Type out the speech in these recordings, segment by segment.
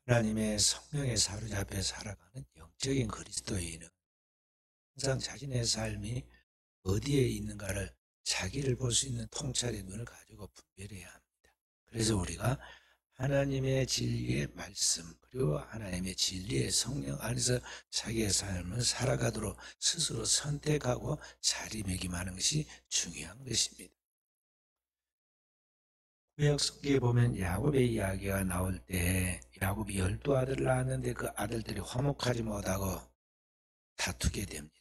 하나님의 성령에 사로잡혀 살아가는 영적인 그리스도인은 항상 자신의 삶이 어디에 있는가를 자기를 볼 수 있는 통찰의 눈을 가지고 분별해야 합니다. 그래서 우리가 하나님의 진리의 말씀 그리고 하나님의 진리의 성령 안에서 자기의 삶을 살아가도록 스스로 선택하고 자리매김하는 것이 중요한 것입니다. 구약 성경에 보면 야곱의 이야기가 나올 때 야곱이 12아들을 낳았는데 그 아들들이 화목하지 못하고 다투게 됩니다.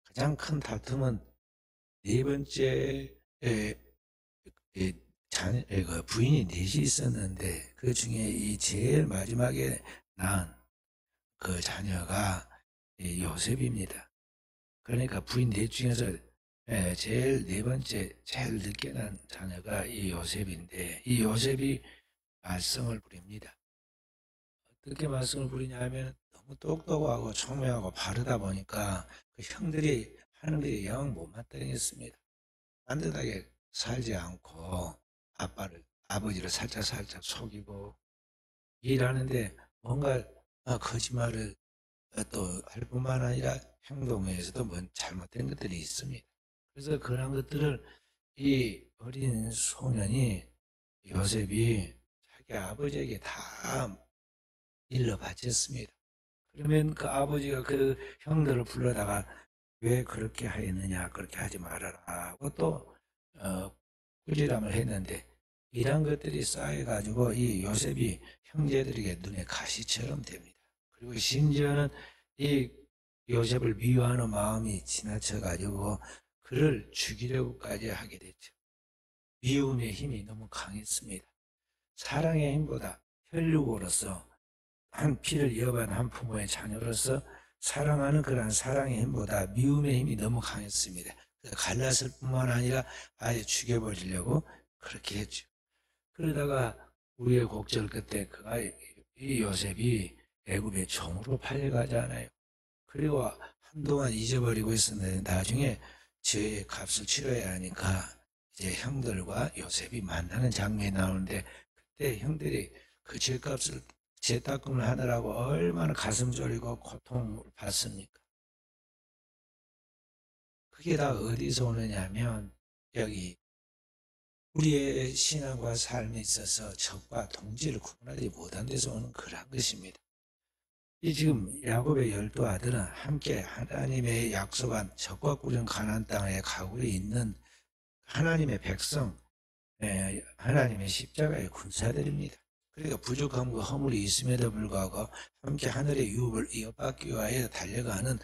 가장 큰 다툼은 네 번째 그 부인이 넷이 있었는데 그 중에 이 제일 마지막에 낳은 그 자녀가 요셉입니다. 그러니까 부인 넷 중에서 제일 네 번째 제일 늦게 난 자녀가 이 요셉인데 이 요셉이 말썽을 부립니다. 어떻게 말썽을 부리냐면 너무 똑똑하고 총명하고 바르다 보니까 그 형들이 하는 일이 영 못마땅했습니다. 딴듯하게 살지 않고 아버지를 살짝 속이고 일하는데 뭔가 거짓말을 또 할 뿐만 아니라 행동에서도 뭔 잘못된 것들이 있습니다. 그래서 그런 것들을 이 어린 소년이 요셉이 자기 아버지에게 다 일러 바쳤습니다. 그러면 그 아버지가 그 형들을 불러다가 왜 그렇게 하였느냐, 그렇게 하지 말아라 하고 또 꾸지람을 했는데 이런 것들이 쌓여가지고 이 요셉이 형제들에게 눈에 가시처럼 됩니다. 그리고 심지어는 이 요셉을 미워하는 마음이 지나쳐가지고 그를 죽이려고까지 하게 됐죠. 미움의 힘이 너무 강했습니다. 사랑의 힘보다 혈육으로서 한 피를 이어받은 한 부모의 자녀로서 사랑하는 그러한 사랑의 힘보다 미움의 힘이 너무 강했습니다. 그래서 갈랐을 뿐만 아니라 아예 죽여버리려고 그렇게 했죠. 그러다가 우리의 곡절 끝에 이 요셉이 애굽의 종으로 팔려가잖아요. 그리고 한동안 잊어버리고 있었는데 나중에 죄의 값을 치러야 하니까 이제 형들과 요셉이 만나는 장면이 나오는데 그때 형들이 그 죄값을 죄닦음을 하느라고 얼마나 가슴 졸이고 고통을 받습니까? 그게 다 어디서 오느냐면 여기 우리의 신앙과 삶에 있어서 적과 동지를 구분하지 못한 데서 오는 그런 것입니다. 이 지금 야곱의 12아들은 함께 하나님의 약속한 적과 꾸린 가나안 땅에 가고 있는 하나님의 백성, 하나님의 십자가의 군사들입니다. 그러니까 부족함과 허물이 있음에도 불구하고 함께 하늘의 유업을 이어받기 위하여 달려가는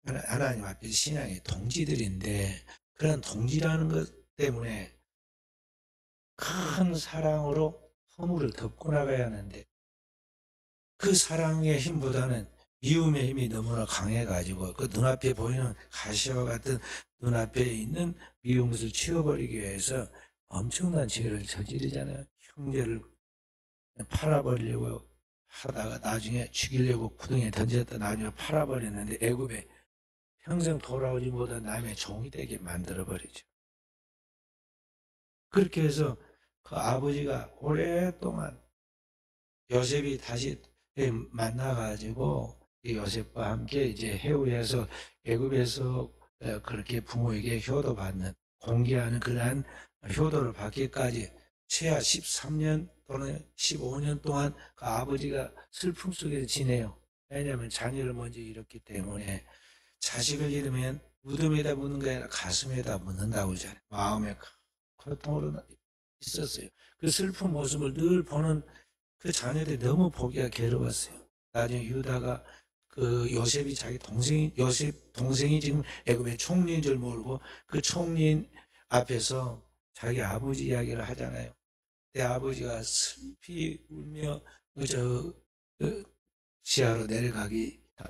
하나님 앞에 신앙의 동지들인데 그런 동지라는 것 때문에 큰 사랑으로 허물을 덮고 나가야 하는데 그 사랑의 힘보다는 미움의 힘이 너무나 강해가지고 그 눈앞에 보이는 가시와 같은 눈앞에 있는 미운 것을 치워버리기 위해서 엄청난 죄를 저지르잖아요. 형제를 팔아버리려고 하다가 나중에 죽이려고 구덩이에 던졌다 나중에 팔아버렸는데 애굽에 평생 돌아오지 못한 남의 종이 되게 만들어버리죠. 그렇게 해서 그 아버지가 오랫동안 요셉이 다시 만나가지고 요셉과 함께 이제 해후에서 애굽에서 그렇게 부모에게 효도받는 공개하는 그러한 효도를 받기까지 최하 13년 또는 15년 동안 그 아버지가 슬픔 속에서 지내요. 왜냐하면 자녀를 먼저 잃었기 때문에 자식을 잃으면 무덤에다 묻는 게 아니라 가슴에다 묻는다고 하잖아요. 마음에 고통으로 있었어요. 그 슬픈 모습을 늘 보는 그 자녀들이 너무 보기가 괴로웠어요. 나중에 유다가 그 요셉이 자기 요셉 동생이 지금 애굽의 총리인 줄 모르고 그 총리인 앞에서 자기 아버지 이야기를 하잖아요. 내 아버지가 슬피 울며 지하로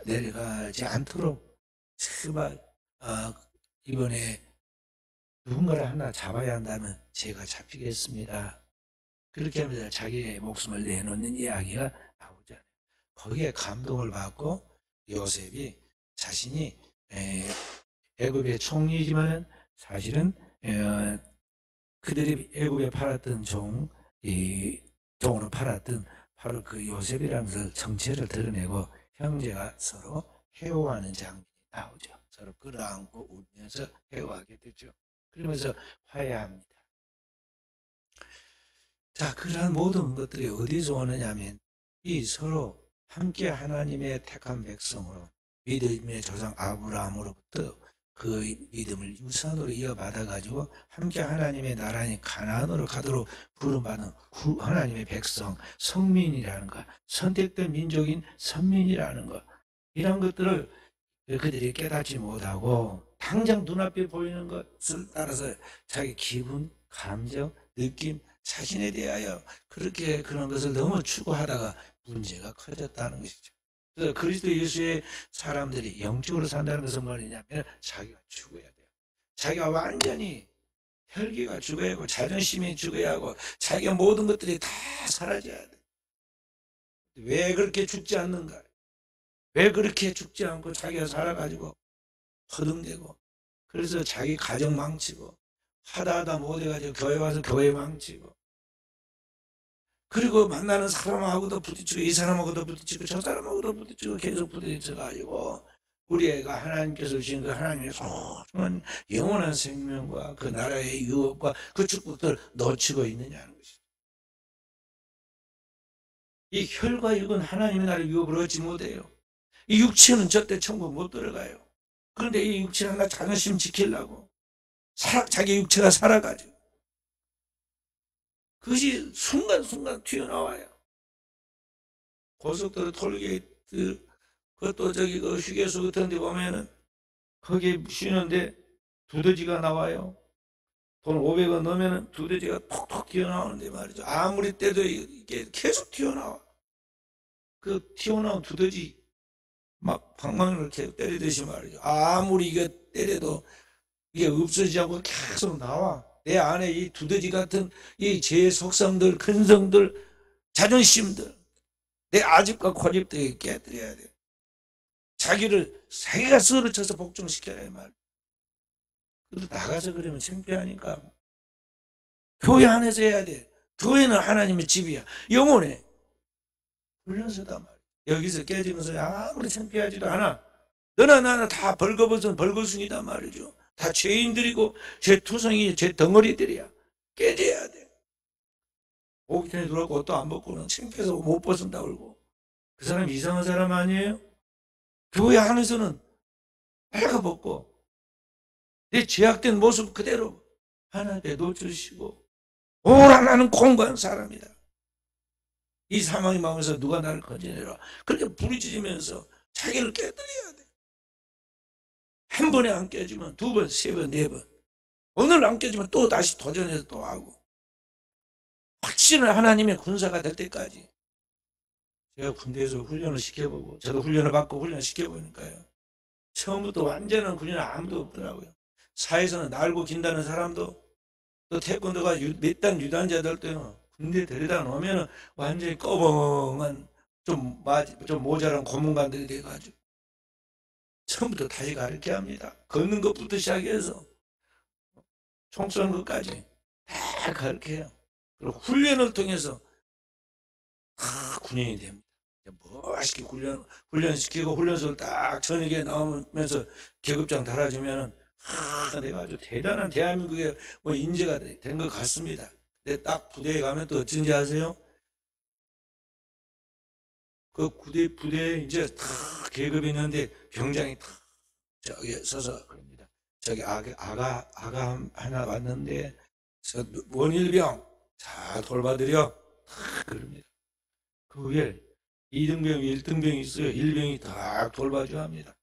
내려가지 않도록 제발 이번에 누군가를 하나 잡아야 한다면 제가 잡히겠습니다. 그렇게 하면서 자기의 목숨을 내놓는 이야기가 나오잖아요. 거기에 감동을 받고 요셉이 자신이 애굽의 총리지만 사실은 그들이 애굽에 팔았던 종으로 팔았던 바로 그 요셉이라는 그 정체를 드러내고 형제가 서로 해오하는 장면이 나오죠. 서로 끌어안고 울면서 해오하게 되죠. 그러면서 화해합니다. 자, 그러한 모든 것들이 어디서 오느냐 하면 이 서로 함께 하나님의 택한 백성으로 믿음의 조상 아브라함으로부터 그 믿음을 유산으로 이어받아 가지고 함께 하나님의 나라인 가나안으로 가도록 부름받은 하나님의 백성, 성민이라는 것, 선택된 민족인 선민이라는 것, 이런 것들을 그들이 깨닫지 못하고 당장 눈앞에 보이는 것을 따라서 자기 기분, 감정, 느낌, 자신에 대하여 그렇게 그런 것을 너무 추구하다가 문제가 커졌다는 것이죠. 그래서 그리스도 예수의 사람들이 영적으로 산다는 것은 뭐냐면 자기가 죽어야 돼요. 자기가 완전히 혈기가 죽어야 하고 자존심이 죽어야 하고 자기의 모든 것들이 다 사라져야 돼. 왜 그렇게 죽지 않는가? 왜 그렇게 죽지 않고 자기가 살아가지고 허둥대고 그래서 자기 가정 망치고 하다 못해가지고 교회 와서 교회 망치고 그리고 만나는 사람하고도 부딪히고 이 사람하고도 부딪히고 저 사람하고도 부딪히고 계속 부딪혀가지고 우리 애가 하나님께서 주신 그 하나님의 소중한 영원한 생명과 그 나라의 유업과 그 축복들을 놓치고 있느냐는 것이죠. 이 혈과 육은 하나님의 나라의 유업을 얻지 못해요. 이 육체는 절대 천국 못 들어가요. 그런데 이 육체는 하나 자존심 지키려고 자기 육체가 살아가지고 그것이 순간순간 튀어나와요. 고속도로 톨게이트 그것도 저기 그 휴게소 같은 데 보면은 거기 쉬는데 두더지가 나와요. 돈 500원 넣으면은 두더지가 톡톡 튀어나오는데 말이죠. 아무리 때도 이게 계속 튀어나와. 그 튀어나온 두더지 막 방망이를 이렇게 때리듯이 말이죠. 아무리 이거 때려도 이게 없어지지 않고 계속 나와. 내 안에 이 두더지 같은 이 제 속성들, 근성들, 자존심들, 내 아집과 고집들 깨뜨려야 돼. 자기가 스스로 쳐서 복종시켜야 해 말. 그래도 나가서 그러면 창피하니까 교회 안에서 해야 돼. 교회는 하나님의 집이야. 영혼에 훈련소다 말. 여기서 깨지는 소리 아무리 창피하지도 않아. 너나 나나 다 벌거벗은 벌거숭이다 말이죠. 다 죄인들이고 죄 투성이 죄 덩어리들이야. 깨져야 돼. 오기 전에 들어왔고 옷도 안 벗고는 창피해서 못 벗은다 그러고 그 사람 이상한 사람 아니에요? 교회 안에서는 빨가 벗고 내 죄악된 모습 그대로 하나님께 놓주시고 오라나는 공부한 사람이다. 이 사망의 마음에서 누가 나를 건져내라. 그렇게 부르짖으면서 자기를 깨뜨려야 돼. 한 번에 안 깨지면 두 번, 세 번, 네 번. 오늘 안 깨지면 또 다시 도전해서 또 하고. 확실한 하나님의 군사가 될 때까지. 제가 군대에서 훈련을 시켜보고 저도 훈련을 받고 훈련을 시켜보니까요. 처음부터 완전한 훈련은 아무도 없더라고요. 사회에서는 날고 긴다는 사람도 또 태권도가 몇 단 유단자들도 군대 데려다 놓으면 완전히 꺼벙한 좀 모자란 고문관들이 돼가지고 처음부터 다시 가르쳐야 합니다. 걷는 것부터 시작해서 총 쏘는 것까지 다 가르쳐요. 그리고 훈련을 통해서 다 군인이 됩니다. 멋있게 훈련시키고 훈련소를 딱 저녁에 나오면서 계급장 달아주면은 내가 아주 대단한 대한민국의 뭐 인재가 된 것 같습니다. 근데 딱 부대에 가면 또 어쩐지 아세요? 그 부대에 이제 다 계급이 있는데 병장이 다 저기 서서 그럽니다. 저기 아가 하나 왔는데 저 원일병 잘 돌봐드려 그럽니다. 그 위에 2등병, 1등병이 있어요. 1병이 다 돌봐줘야 합니다.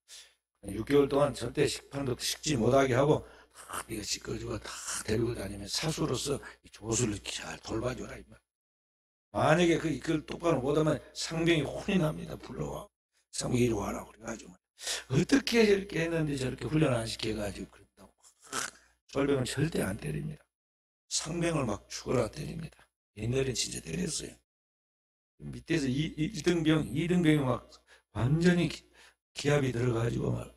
6개월 동안 절대 식판도 식지 못하게 하고 다 네가 씻어주고 다 데리고 다니면 사수로서 조수를 잘 돌봐줘라. 만약에 그걸 똑바로 못하면 상병이 혼이 납니다. 불러와. 상병이 이리 와라. 그래가지고 어떻게 저렇게 했는데 저렇게 훈련 안 시켜가지고 그런다고. 졸병은 절대 안 때립니다. 상병을 막 죽어라 때립니다. 옛날엔 진짜 때렸어요. 밑에서 1등병, 2등병이 막 완전히 기압이 들어가지고 막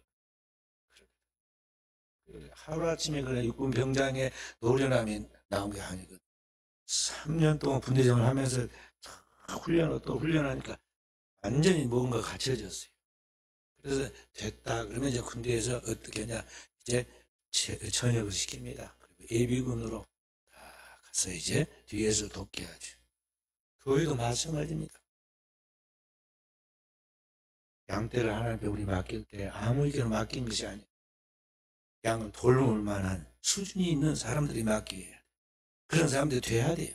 하루아침에 그래 육군 병장에 노련함이 나온 게 아니거든. 3년 동안 분대장을 하면서 훈련하고 또 훈련하니까 완전히 뭔가 갖춰졌어요. 그래서 됐다. 그러면 이제 군대에서 어떻게 하냐. 이제 전역을 시킵니다. 그리고 예비군으로 다 가서 이제 뒤에서 돕게 하죠. 교회도 마찬가지입니다. 양떼를 하나님께 우리 맡길 때 아무에게나 맡긴 것이 아니에요. 양을 돌볼 만한 수준이 있는 사람들이 맡겨야 돼요. 그런 사람들이 돼야 돼요.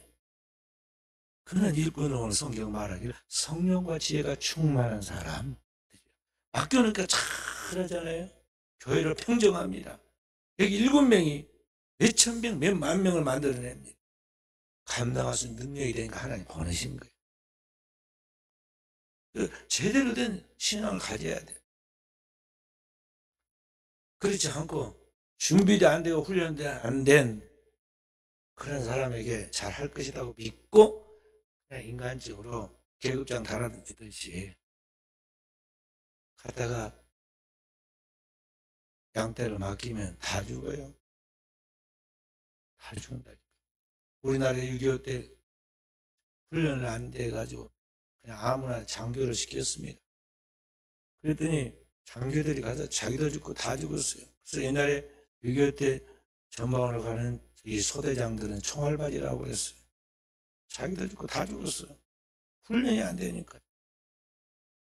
그는 일꾼은 오늘 성경 말하기를 성령과 지혜가 충만한 사람. 맡겨놓으니까 잘하잖아요. 교회를 평정합니다. 여기 7명이 몇천 명, 몇만 명을 만들어냅니다. 감당할 수 있는 능력이 되니까 하나님 보내신 거예요. 제대로 된 신앙을 가져야 돼요. 그렇지 않고 준비도 안 되고 훈련도 안 된 그런 사람에게 잘할 것이라고 믿고 그냥 인간적으로 계급장 달아드듯이 갔다가 양떼를 맡기면 다 죽어요. 다 죽는다. 우리나라 6.25 때 훈련을 안 돼가지고 그냥 아무나 장교를 시켰습니다. 그랬더니 장교들이 가서 자기도 죽고 다 죽었어요. 그래서 옛날에 6.25 때 전방으로 가는 이 소대장들은 총알바지라고 그랬어요. 자기도 죽고 다 죽었어요. 훈련이 안 되니까.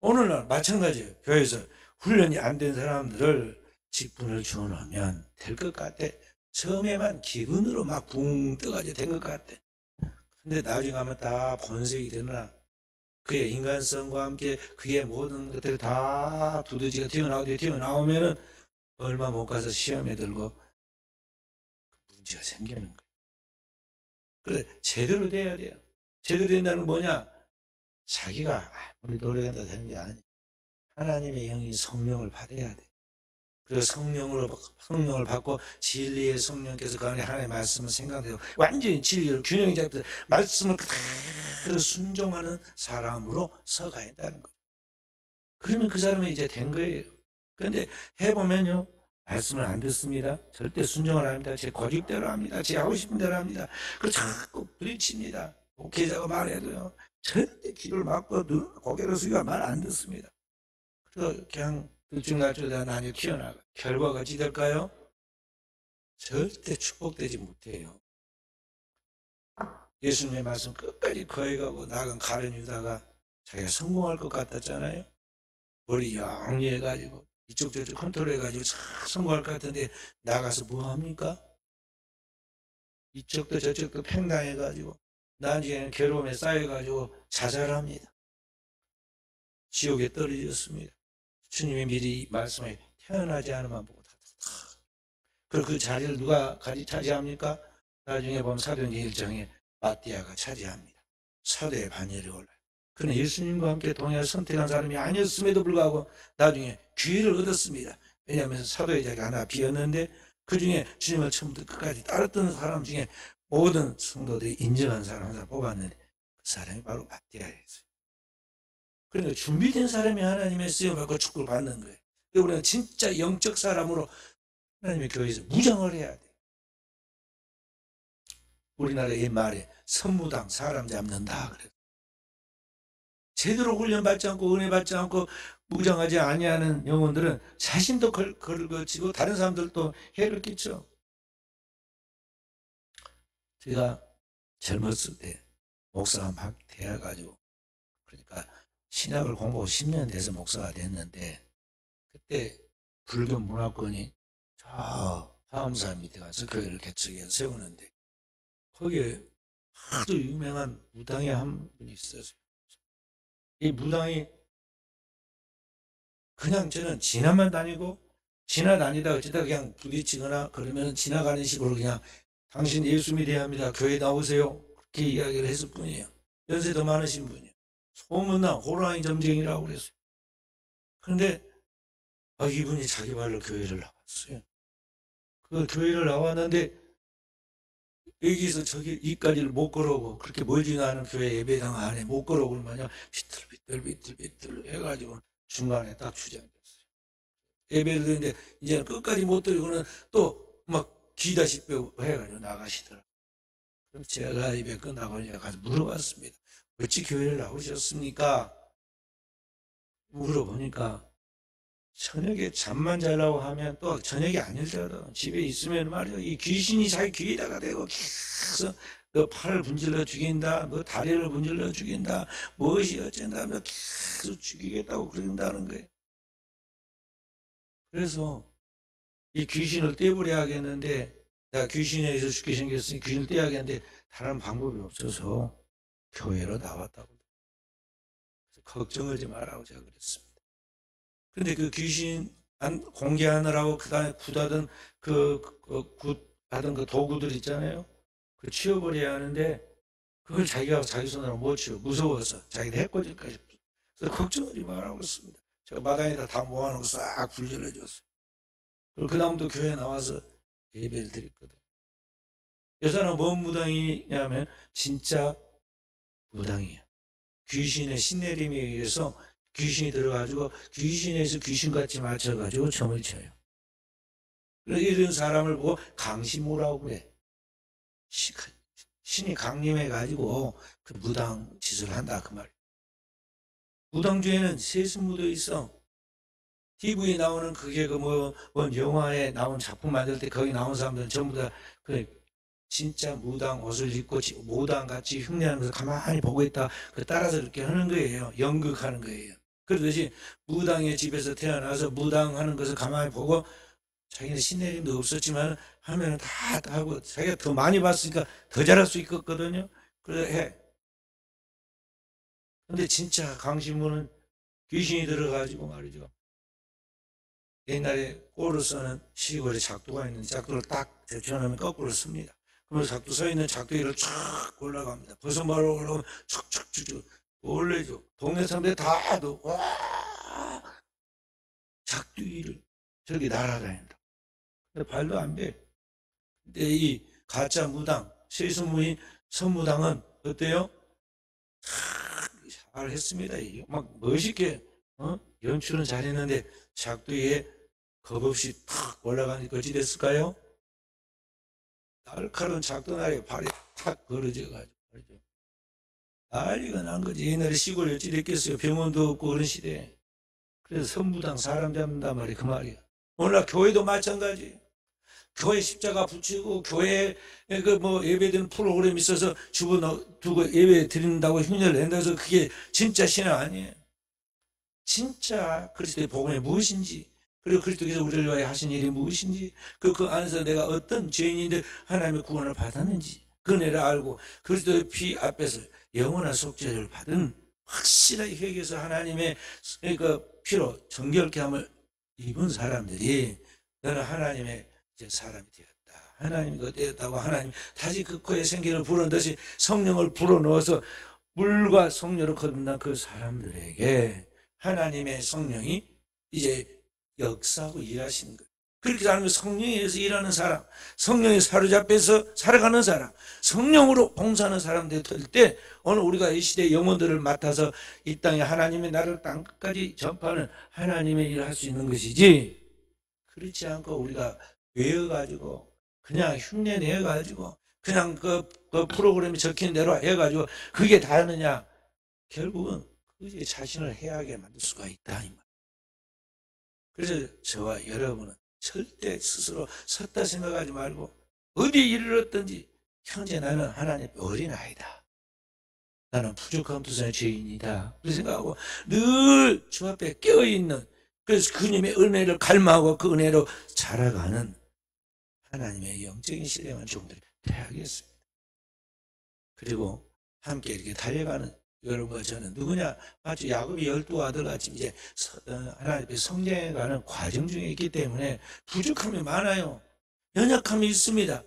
오늘날 마찬가지예요. 교회에서 훈련이 안 된 사람들을 직분을 주어놓으면 될 것 같아. 처음에만 기분으로 막 붕 떠가지고 된 것 같아. 근데 나중에 가면 다 본색이 되나 그의 인간성과 함께 그의 모든 것들이 다 두더지가 튀어나오면은 얼마 못 가서 시험에 들고 문제가 생기는 거예요. 그래 제대로 돼야 돼요. 제대로 된다는 건 뭐냐? 자기가 아무리 노력한다 되는 게 아니에요. 하나님의 영이 성령을 받아야 돼. 그리고 성령을 받고 진리의 성령께서 그 안에 하나님의 말씀을 생각해서 완전히 진리를 균형이 잡혀서 말씀을 그대로 순종하는 사람으로 서가야 한다는 거예요. 그러면 그 사람이 이제 된 거예요. 그런데 해보면요. 말씀을 안 듣습니다. 절대 순종을 안 합니다. 제 고집대로 합니다. 제 하고 싶은 대로 합니다. 그리고 자꾸 부딪힙니다. 목회자가 말해도요. 절대 귀를 막고 고개를 숙여 말 안 듣습니다. 그래서 그냥 들쭉날쭉하다 나뉘어 튀어나가. 결과가 어찌 될까요? 절대 축복되지 못해요. 예수님의 말씀 끝까지 거해가고 나간 가룟 유다가 자기가 성공할 것 같았잖아요. 머리 영리해가지고 이쪽 저쪽 컨트롤해가지고 성공할 것 같은데 나가서 뭐합니까? 이쪽도 저쪽도 팽당해가지고 나중에는 괴로움에 쌓여가지고 자살합니다. 지옥에 떨어졌습니다. 주님이 미리 말씀에 태어나지 않으면 보고 그리고 그 자리를 누가 차지합니까? 나중에 보면 사도행전 1장에 마띠아가 차지합니다. 사도의 반열에 올라요. 그는 예수님과 함께 동행해서 선택한 사람이 아니었음에도 불구하고 나중에 기회를 얻었습니다. 왜냐하면 사도의 자리가 하나 비었는데 그 중에 주님을 처음부터 끝까지 따랐던 사람 중에 모든 성도들이 인정한 사람 하나 뽑았는데 그 사람이 바로 마띠아였어요. 그러니까 준비된 사람이 하나님의 쓰여받고 축복을 받는 거예요. 우리는 진짜 영적 사람으로 하나님의 교회에서 무장을 해야 돼요. 우리나라 옛말에 선무당 사람 잡는다 그래요. 제대로 훈련받지 않고 은혜 받지 않고 무장하지 아니하는 영혼들은 자신도 걸치고 다른 사람들도 해를 끼쳐. 제가 젊었을 때 목사가 막 되어가지고 그러니까 신학을 공부하고 10년 돼서 목사가 됐는데 그때 불교 문화권이 저 화엄산 밑에 가서 교회를 개척해서 세우는데 거기에 아주 유명한 무당이 한 분이 있었어요. 이 무당이 그냥 저는 지나만 다니고 지나다니다 어쩌다 그냥 부딪히거나 그러면 지나가는 식으로 그냥 당신 예수 믿어야 합니다. 교회 나오세요. 그렇게 이야기를 했을 뿐이에요. 연세도 많으신 분이에요. 소문난 호랑이 점쟁이라고 그랬어요. 그런데 이분이 자기 말로 교회를 나왔어요. 그 교회를 나왔는데 여기서 저기 이까지를 못 걸어오고 그렇게 멀지 않은 교회 예배당 안에 못 걸어오고 마냥 비틀비틀 해가지고 중간에 딱 주저앉았어요. 예배를 드는데 이제는 끝까지 못 드리고는 또 막 기다시빼고 해가지고 나가시더라고요. 그럼 제가 예배 끝나고 이제 가서 물어봤습니다. 어찌 교회를 나오셨습니까? 물어보니까 저녁에 잠만 자려고 하면 또 저녁이 아니더라도 집에 있으면 말이야 이 귀신이 자기 귀에다가 대고 계속 너 팔을 분질러 죽인다, 뭐 다리를 분질러 죽인다, 무엇이 어쩐다, 뭐 계속 죽이겠다고 그런다는 거예요. 그래서 이 귀신을 떼버려야겠는데 내가 귀신에서 죽게 생겼으니 귀신을 떼야겠는데 다른 방법이 없어서 교회로 나왔다고. 그래서 걱정하지 말라고 제가 그랬습니다. 근데 그 귀신 안 공개하느라고 그다음에 굿하던 굿하던 그 도구들 있잖아요. 그 치워버려야 하는데 그걸 자기가 자기 손으로 못 치워 무서워서 자기도 해코지까지. 그래서 걱정하지 말라고 했습니다. 제가 마당에다 다 모아놓고 싹 분리를 해줬어요. 그리고 그 다음부터 교회에 나와서 예배를 드렸거든요. 여자는 뭔 무당이냐면 진짜 무당이에요. 귀신의 신내림에 의해서 귀신이 들어가지고 귀신에서 귀신같이 맞춰가지고 점을 쳐요. 이런 사람을 보고 강시무라고 그래. 신이 강림해가지고 그 무당 짓을 한다 그 말이에요. 무당 중에는 세습 묻어 있어. TV에 나오는 그게 뭐 영화에 나온 작품 만들 때 거기 나온 사람들은 전부 다 그 진짜 무당 옷을 입고 무당같이 흉내하는 것을 가만히 보고 있다. 그 따라서 그렇게 하는 거예요. 연극하는 거예요. 그러듯이 무당의 집에서 태어나서 무당하는 것을 가만히 보고 자기는 신내림도 없었지만 하면 다 하고 자기가 더 많이 봤으니까 더 잘할 수 있거든요. 그래 해. 근데 진짜 강신무는 귀신이 들어가지고 말이죠. 옛날에 꼬를 써는 시골에 작두가 있는데 작두를 딱 제쳐놓으면 거꾸로 씁니다. 그러면 작두 서 있는 작두위를 쫙 올라갑니다. 버섯마루 올라오면 촥촥촥 올려줘. 동네 사람들 다 와 작두위를 저렇게 날아다닌다. 근데 발도 안 배. 근데 이 가짜 무당, 세수무인 선무당은 어때요? 잘 했습니다. 막 멋있게 연출은 잘했는데 작두위에 겁없이 탁 올라가니까 어찌 됐을까요? 날카로운 작두날에 발이 탁 벌어져가지고 난리가 난 거지. 옛날에 시골에 어찌 됐겠어요. 병원도 없고 그런 시대에. 그래서 선무당 사람 잡는단 말이야. 그 말이야. 오늘날 교회도 마찬가지. 교회 십자가 붙이고 교회에 그 뭐 예배드리는 프로그램이 있어서 주부 두고 예배 드린다고 흉내를 낸다고 해서 그게 진짜 신앙 아니에요. 진짜 그리스도의 복음이 무엇인지, 그리고 그리스도께서 우리를 위하여 하신 일이 무엇인지, 그 안에서 내가 어떤 죄인인데 하나님의 구원을 받았는지 그 은혜를 알고 그리스도의 피 앞에서 영원한 속죄를 받은 확실하게 회개해서 하나님의 그 피로 정결케 함을 입은 사람들이 너는 하나님의 이제 사람이 되었다. 하나님이 되었다고 하나님 다시 그 코에 생기를 불어넣듯이 성령을 불어넣어서 물과 성령을 거듭난 그 사람들에게 하나님의 성령이 이제 역사하고 일하시는 거예요. 그렇게 하면 성령에 의해서 일하는 사람, 성령에 사로잡혀서 살아가는 사람, 성령으로 봉사하는 사람들 될 때 오늘 우리가 이 시대의 영혼들을 맡아서 이 땅에 하나님의 나라를 땅 끝까지 전파하는 하나님의 일을 할 수 있는 것이지, 그렇지 않고 우리가 외워가지고 그냥 흉내 내가지고 그냥 그 프로그램이 적힌 대로 해가지고 그게 다느냐, 결국은 그게 자신을 해하게 만들 수가 있다 이 말. 그래서 저와 여러분은 절대 스스로 섰다 생각하지 말고 어디 일을 얻든지 현재 나는 하나님의 어린아이다. 나는 부족한 두산의 죄인이다. 그렇게 생각하고 늘 주 앞에 깨어있는, 그래서 그님의 은혜를 갈망하고 그 은혜로 자라가는 하나님의 영적인 신령한 종들이 되어야겠습니다. 그리고 함께 이렇게 달려가는 여러분과 저는 누구냐? 마치 야곱이 12아들 같이 이제 하나님의 성장해가는 과정 중에 있기 때문에 부족함이 많아요. 연약함이 있습니다.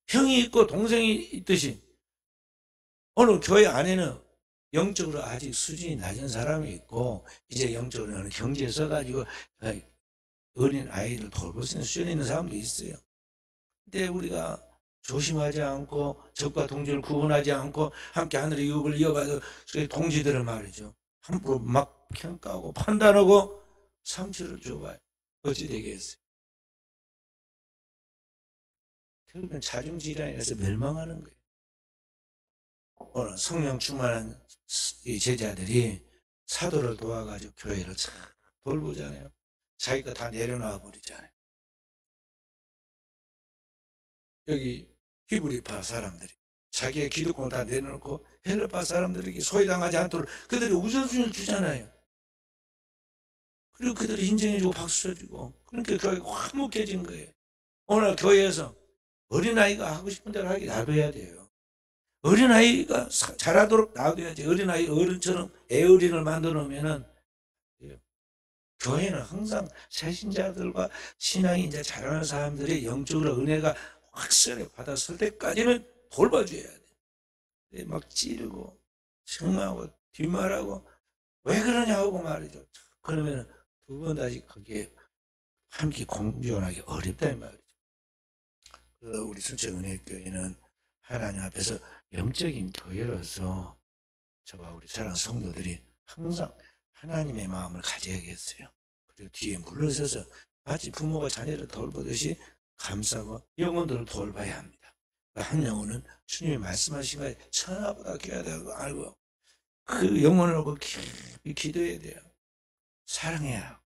형이 있고 동생이 있듯이 오늘 교회 안에는 영적으로 아직 수준이 낮은 사람이 있고 이제 영적으로는 경제에 써가지고 어린 아이를 돌볼 수 있는 수준에 있는 사람도 있어요. 근데 우리가 조심하지 않고 적과 동지를 구분하지 않고 함께 하늘의 유업을 이어가서 동지들을 말이죠, 함부로 막 평가하고 판단하고 상처를 줘봐요. 어찌 되겠어요? 결국은 자중질환에서 멸망하는 거예요. 오늘 성령 충만한 이 제자들이 사도를 도와가지고 교회를 참 돌보잖아요. 자기가 다 내려놔 버리잖아요. 여기 히브리파 사람들이 자기의 기득권을 다 내려놓고 헬라파 사람들에게 소외당하지 않도록 그들이 우선순위를 주잖아요. 그리고 그들이 인정해주고 박수 쳐주고, 그러니까 교회가 화목해진 거예요. 오늘 교회에서 어린아이가 하고 싶은 대로 하게 놔둬야 돼요. 어린아이가 잘하도록 놔둬야지. 어린아이 어른처럼 애어린을 만들어 놓으면은 교회는 항상 새신자들과 신앙이 이제 자라는 사람들의 영적으로 은혜가 확실하게 받았을 때까지는 돌봐줘야 돼. 막 찌르고 정하고 뒷말하고 왜 그러냐 하고 말이죠. 그러면 두 번 다시 거기에 함께 공존하기 어렵다 이 말이죠. 그래서 우리 순천은혜교회는 하나님 앞에서 영적인 교회로서 저와 우리 사랑하는 성도들이 항상 하나님의 마음을 가져야겠어요. 그리고 뒤에 물러서서 마치 부모가 자녀를 돌보듯이 감싸고 영혼들을 돌봐야 합니다. 한 영혼은 주님이 말씀하신 거에 천하보다 귀하다고 알고 그 영혼을 놓고 깊이 기도해야 돼요. 사랑해야 하고,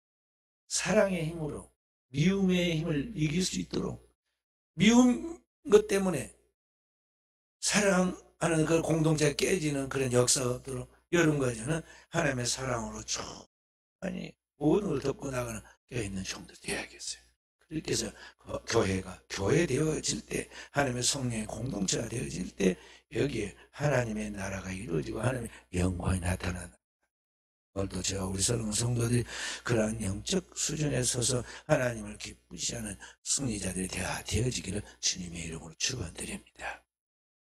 사랑의 힘으로 미움의 힘을 이길 수 있도록, 미움 것 때문에 사랑하는 그 공동체가 깨지는 그런 역사가 없도록 여름 과정은 하나님의 사랑으로 충만히 모든 걸 덮고 나가는 교회에 있는 종들 되어야겠어요. 그렇게 해서 교회가 교회 되어질 때, 하나님의 성령의 공동체가 되어질 때 여기에 하나님의 나라가 이루어지고 하나님의 영광이 나타나는, 오늘도 제가 우리 사랑하는 성도들이 그러한 영적 수준에 서서 하나님을 기쁘시하는 승리자들이 되어지기를 주님의 이름으로 축원드립니다.